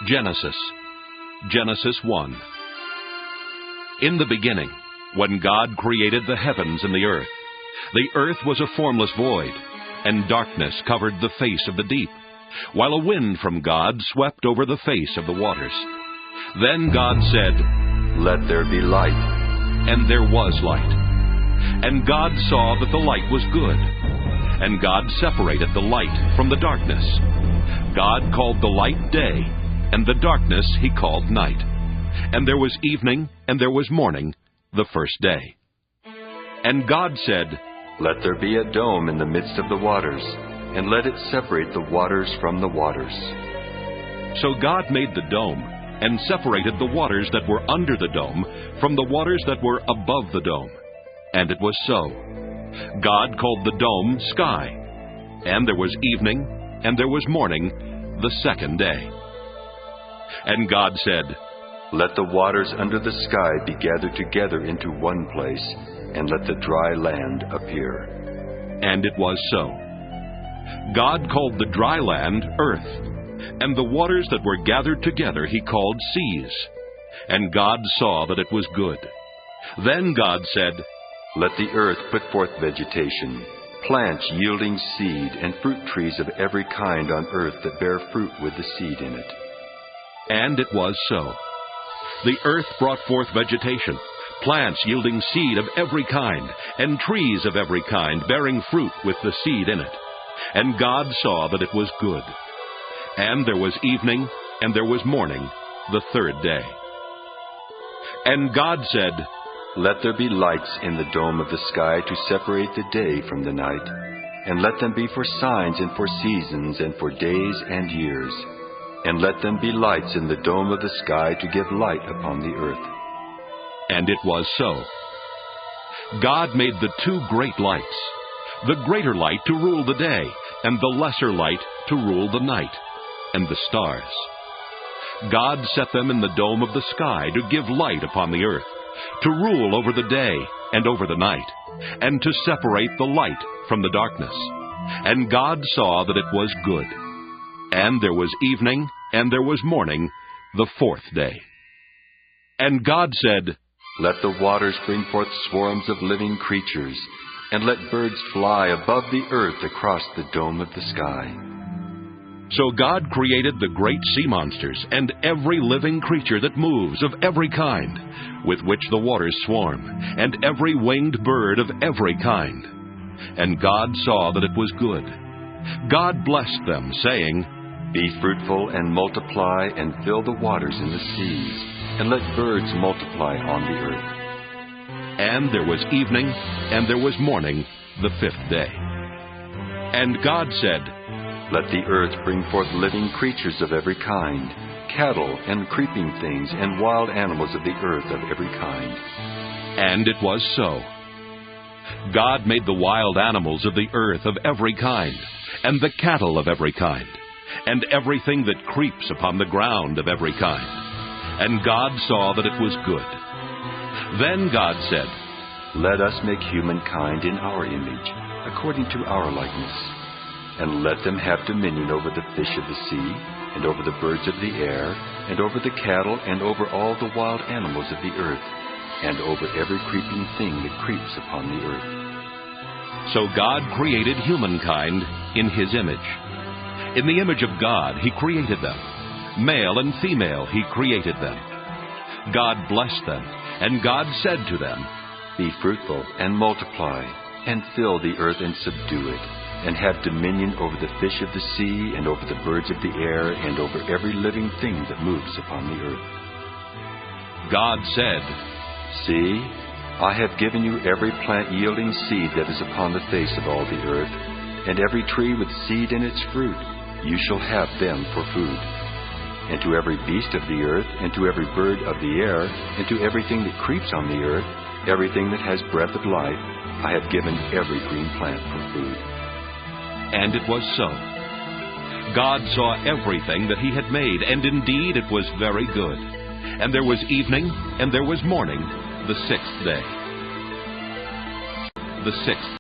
Genesis. Genesis 1. In the beginning, when God created the heavens and the earth was a formless void, and darkness covered the face of the deep, while a wind from God swept over the face of the waters. Then God said, "Let there be light." And there was light. And God saw that the light was good. And God separated the light from the darkness. God called the light day, and the darkness He called night. And there was evening, and there was morning, the first day. And God said, "Let there be a dome in the midst of the waters, and let it separate the waters from the waters." So God made the dome, and separated the waters that were under the dome from the waters that were above the dome. And it was so. God called the dome sky. And there was evening, and there was morning, the second day. And God said, "Let the waters under the sky be gathered together into one place, and let the dry land appear." And it was so. God called the dry land earth, and the waters that were gathered together He called seas. And God saw that it was good. Then God said, "Let the earth put forth vegetation, plants yielding seed, and fruit trees of every kind on earth that bear fruit with the seed in it." And it was so. The earth brought forth vegetation, plants yielding seed of every kind, and trees of every kind bearing fruit with the seed in it. And God saw that it was good. And there was evening, and there was morning, the third day. And God said, "Let there be lights in the dome of the sky to separate the day from the night, and let them be for signs and for seasons and for days and years. And let them be lights in the dome of the sky to give light upon the earth." And it was so. God made the two great lights, the greater light to rule the day, and the lesser light to rule the night, and the stars. God set them in the dome of the sky to give light upon the earth, to rule over the day and over the night, and to separate the light from the darkness. And God saw that it was good. And there was evening, and there was morning, the fourth day. And God said, "Let the waters bring forth swarms of living creatures, and let birds fly above the earth across the dome of the sky." So God created the great sea monsters, and every living creature that moves of every kind, with which the waters swarm, and every winged bird of every kind. And God saw that it was good. God blessed them, saying, "Be fruitful and multiply, and fill the waters in the seas, and let birds multiply on the earth." And there was evening, and there was morning, the fifth day. And God said, "Let the earth bring forth living creatures of every kind, cattle and creeping things, and wild animals of the earth of every kind." And it was so. God made the wild animals of the earth of every kind, and the cattle of every kind, and everything that creeps upon the ground of every kind. And God saw that it was good. Then God said, "Let us make humankind in our image, according to our likeness. And let them have dominion over the fish of the sea, and over the birds of the air, and over the cattle, and over all the wild animals of the earth, and over every creeping thing that creeps upon the earth." So God created humankind in His image. In the image of God He created them. Male and female He created them. God blessed them, and God said to them, "Be fruitful and multiply, and fill the earth and subdue it, and have dominion over the fish of the sea, and over the birds of the air, and over every living thing that moves upon the earth." God said, "See, I have given you every plant yielding seed that is upon the face of all the earth, and every tree with seed in its fruit. You shall have them for food. And to every beast of the earth, and to every bird of the air, and to everything that creeps on the earth, everything that has breath of life, I have given every green plant for food." And it was so. God saw everything that He had made, and indeed it was very good. And there was evening, and there was morning, the sixth day. The sixth